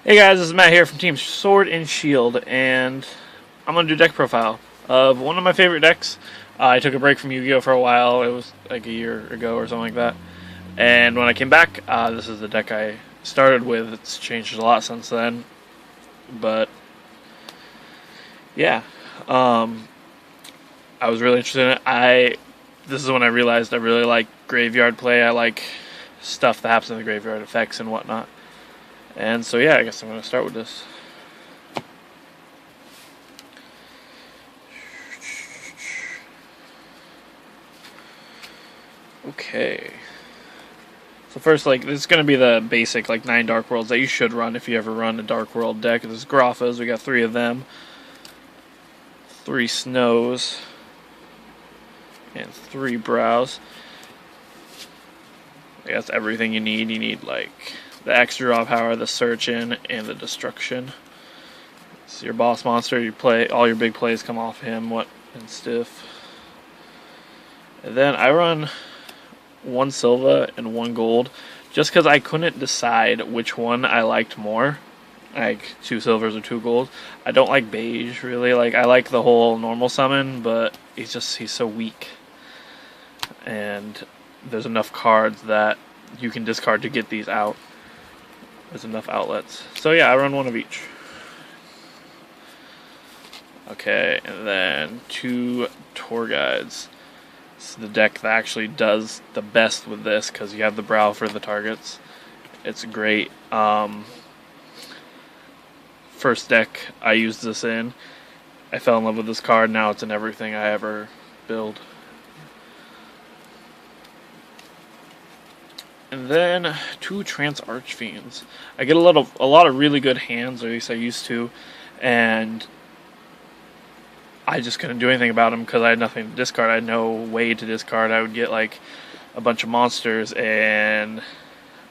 Hey guys, this is Matt here from Team Sword and Shield, and I'm going to do deck profile of one of my favorite decks. I took a break from Yu-Gi-Oh for a while. It was like a year ago or something like that. And when I came back, this is the deck I started with. It's changed a lot since then. But, yeah. I was really interested in it. This is when I realized I really like graveyard play. I like stuff that happens in the graveyard, effects and whatnot. And so yeah, I guess I'm going to start with this. Okay. So first, this is going to be the basic, 9 Dark Worlds that you should run if you ever run a Dark World deck. There's Grafas, we got 3 of them. 3 Snows. And 3 Brows. That's everything you need. You need, the extra draw power, the search in, and the destruction. So your boss monster, you play all your big plays come off him, and stiff. And then I run 1 silver and 1 gold, just because I couldn't decide which one I liked more. 2 silvers or 2 gold. I don't like beige really. I like the whole normal summon, but he's so weak. And there's enough cards that you can discard to get these out. There's enough outlets. So yeah, I run 1 of each. Okay, and then 2 tour guides. This is the deck that actually does the best with this because you have the brow for the targets. It's great. First deck I used this in. I fell in love with this card. Now it's in everything I ever build. And then 2 Trance Archfiends. I get a lot of really good hands, or at least I used to, and I just couldn't do anything about them because I had nothing to discard. I had no way to discard. I would get a bunch of monsters, and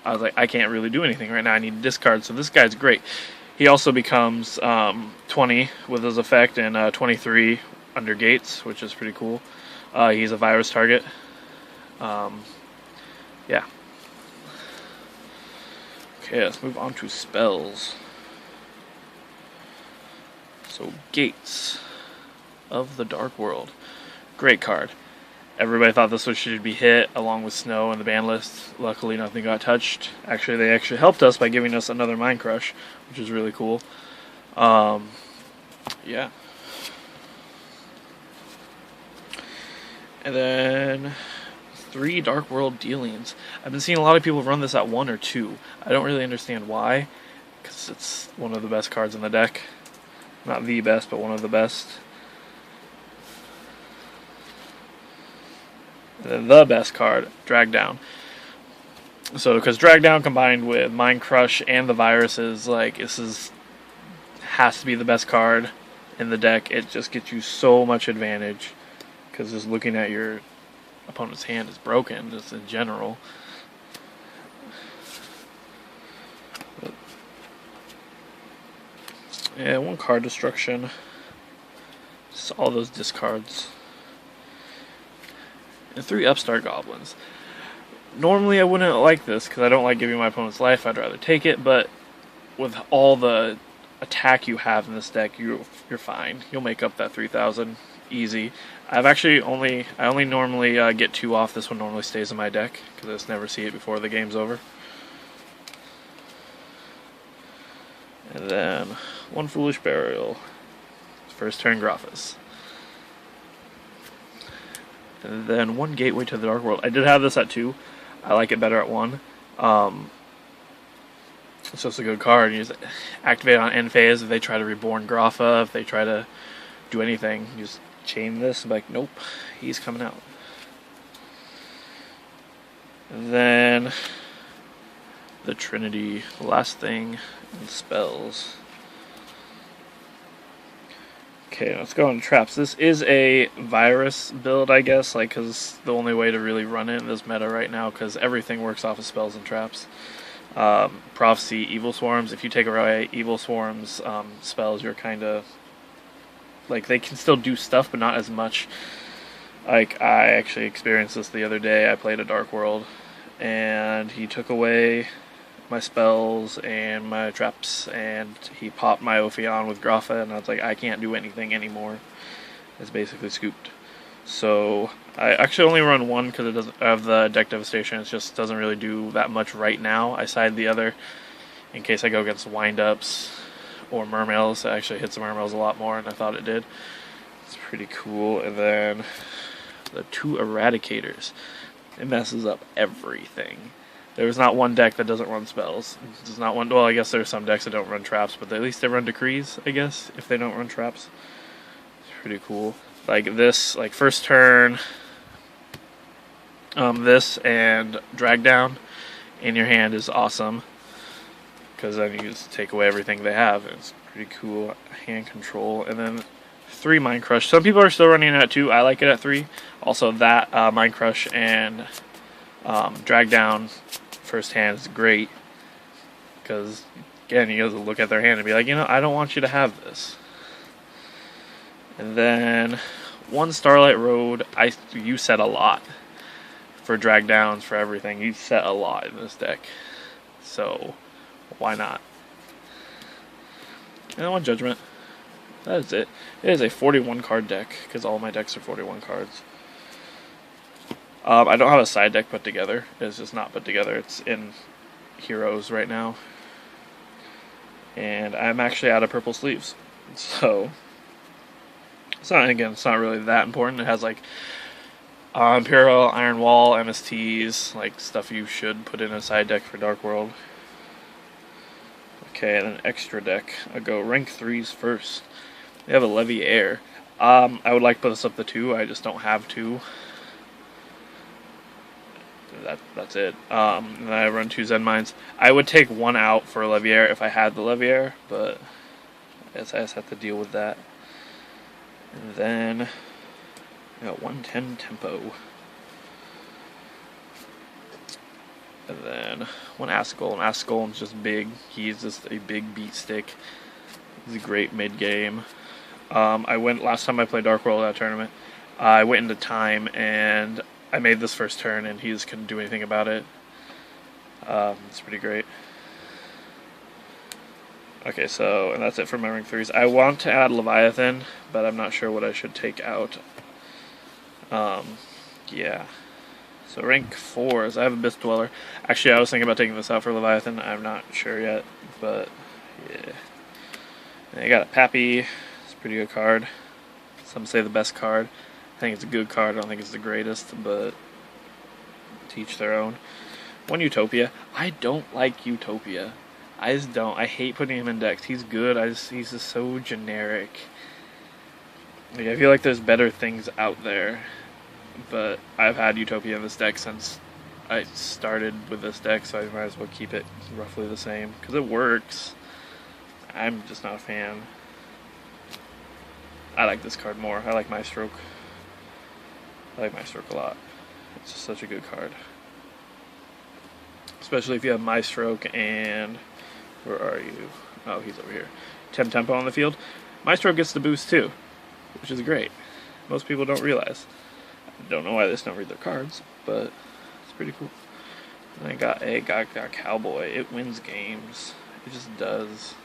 I was like, I can't really do anything right now. I need to discard. So this guy's great. He also becomes 20 with his effect and 23 under gates, which is pretty cool. He's a virus target. Yeah. Okay, let's move on to spells. So, Gates of the Dark World. Great card. Everybody thought this one should be hit along with Snow in the ban list. Luckily, nothing got touched. Actually, they helped us by giving us another Mind Crush, which is really cool. Yeah. And then 3 Dark World Dealings. I've been seeing a lot of people run this at 1 or 2. I don't really understand why, because it's one of the best cards in the deck. Not the best, but one of the best. And then the best card, Drag Down. So, because Drag Down combined with Mind Crush and the viruses, has to be the best card in the deck. It just gets you so much advantage, because just looking at your opponent's hand is broken, just in general. But, yeah, 1 card destruction. Just all those discards. And 3 Upstart Goblins. Normally I wouldn't like this because I don't like giving my opponent's life. I'd rather take it, but with all the attack you have in this deck, you're fine. You'll make up that 3,000 easy. I only normally get 2 off. This one normally stays in my deck because I just never see it before the game's over. And then 1 Foolish Burial. First turn Grafas. And then 1 Gateway to the Dark World. I did have this at 2. I like it better at 1. It's just a good card. You just activate on end phase if they try to reborn Grafa, if they try to do anything. You just chain this and be like, nope, he's coming out. And then the Trinity, the last thing, and spells. Okay, let's go on traps. This is a virus build, I guess, because the only way to really run it in this meta right now, because everything works off of spells and traps. Prophecy, Evil Swarms. If you take away Evil Swarms spells, you're kind of they can still do stuff, but not as much. I actually experienced this the other day. I played a Dark World, and he took away my spells and my traps, and he popped my Ophion with Grapha, and I was like, I can't do anything anymore. It's basically scooped. So I actually only run one because it doesn't have the deck devastation. It just doesn't really do that much right now. I side the other in case I go against windups or mermails. It actually hits the mermails a lot more than I thought it did. It's pretty cool. And then the 2 Eradicators. It messes up everything. There's not one deck that doesn't run spells. There's not one. Well, I guess there's some decks that don't run traps, but at least they run decrees, I guess, if they don't run traps. It's pretty cool. Like this, like first turn, this and drag down in your hand is awesome, because then you just take away everything they have. It's pretty cool. Hand control, and then 3 Mind Crush. Some people are still running it at 2. I like it at 3. Also, that Mind Crush and drag down first hand is great, because again, you guys will look at their hand and be like, I don't want you to have this. And then 1 Starlight Road. You set a lot for drag downs, for everything. You set a lot in this deck, so why not? And then 1 Judgment. That is it. It is a 41 card deck, because all my decks are 41 cards. I don't have a side deck put together. It's just not put together. It's in Heroes right now. And I'm actually out of purple sleeves. So, it's not really that important. It has like Imperial, Iron Wall, MSTs, like stuff you should put in a side deck for Dark World. Okay, and an extra deck. I'll go rank 3s first. We have a Levy Air. I would like to put this up to 2. I just don't have 2. That's it. And then I run 2 Zen Mines. I would take 1 out for a Levy Air if I had the Levy Air, but I guess I just have to deal with that. And then I got 110 Tempo. And then 1 Ascol. And Ascol's just big. He's just a big beat stick. He's a great mid game. Last time I played Dark World at a tournament, I went into time and I made this first turn and he just couldn't do anything about it. It's pretty great. Okay, so, and that's it for my rank 3s. I want to add Leviathan, but I'm not sure what I should take out. Yeah. So rank 4s, I have Abyss Dweller. Actually, I was thinking about taking this out for Leviathan. I'm not sure yet, but yeah. And I got a Pappy. It's a pretty good card. Some say the best card. I think it's a good card. I don't think it's the greatest, but to each their own. 1 Utopia. I don't like Utopia. I just don't. I hate putting him in decks. He's good. He's just so generic. Like, I feel like there's better things out there, but I've had Utopia in this deck since I started with this deck, so I might as well keep it roughly the same because it works. I'm just not a fan. I like this card more. I like Maestroke. I like Maestroke a lot. It's just such a good card. Especially if you have Maestroke and... Where are you? Oh, he's over here. 10 Tempo on the field. Maestroke gets the boost too, which is great. Most people don't realize. I don't know why they just don't read their cards, but it's pretty cool. And I got Cowboy. It wins games. It just does.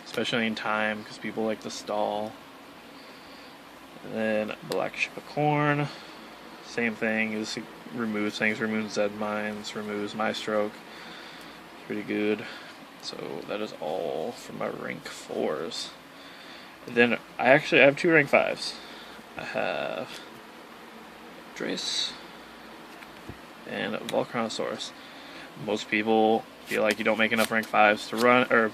Especially in time, because people like to stall. And then Black Ship of Corn. Same thing. It just removes things. Removes Zed Mines. Removes Maestroke. Pretty good. So that is all for my rank 4s. And then I have 2 rank 5s. I have Drace and Volcanosaurus. Most people feel like you don't make enough rank 5s to run, or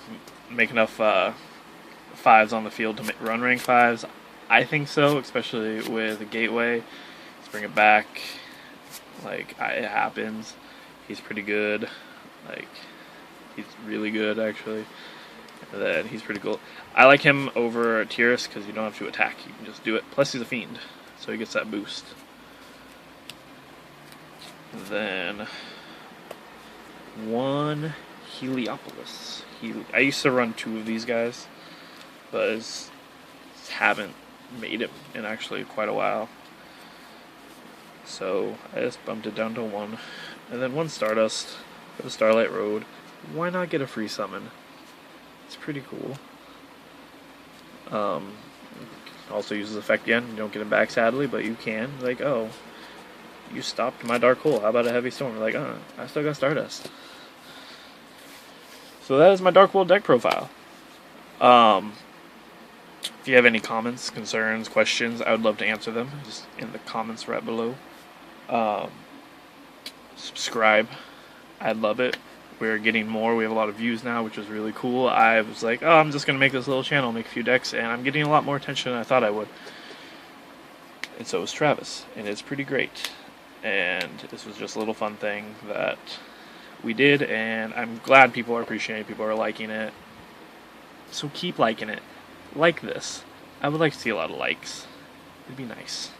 make enough 5s on the field to run rank 5s. I think so, especially with Gateway. Let's bring it back. Like, it happens. He's pretty good. Like, he's really good, actually. And then he's pretty cool. I like him over Tyrus because you don't have to attack. You can just do it. Plus, he's a fiend, so he gets that boost. And then 1 Heliopolis. I used to run 2 of these guys, but I just haven't made it in actually quite a while. So I just bumped it down to 1. And then 1 Stardust for the Starlight Road. why not get a free summon? It's pretty cool. Also uses effect again. You don't get him back, sadly, but you can. Like, oh, you stopped my Dark Hole. How about a Heavy Storm? Like, I still got Stardust. So that is my Dark World deck profile. If you have any comments, concerns, questions, I would love to answer them. Just in the comments right below. Subscribe. I'd love it. We're getting more. We have a lot of views now, which is really cool. I was like, oh, I'm just going to make this little channel, make a few decks, and I'm getting a lot more attention than I thought I would. And so is Travis, and it's pretty great. And this was just a little fun thing that we did, and I'm glad people are appreciating it, people are liking it. So keep liking it. Like this. I would like to see a lot of likes. It'd be nice.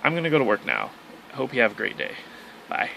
I'm going to go to work now. I hope you have a great day. Bye.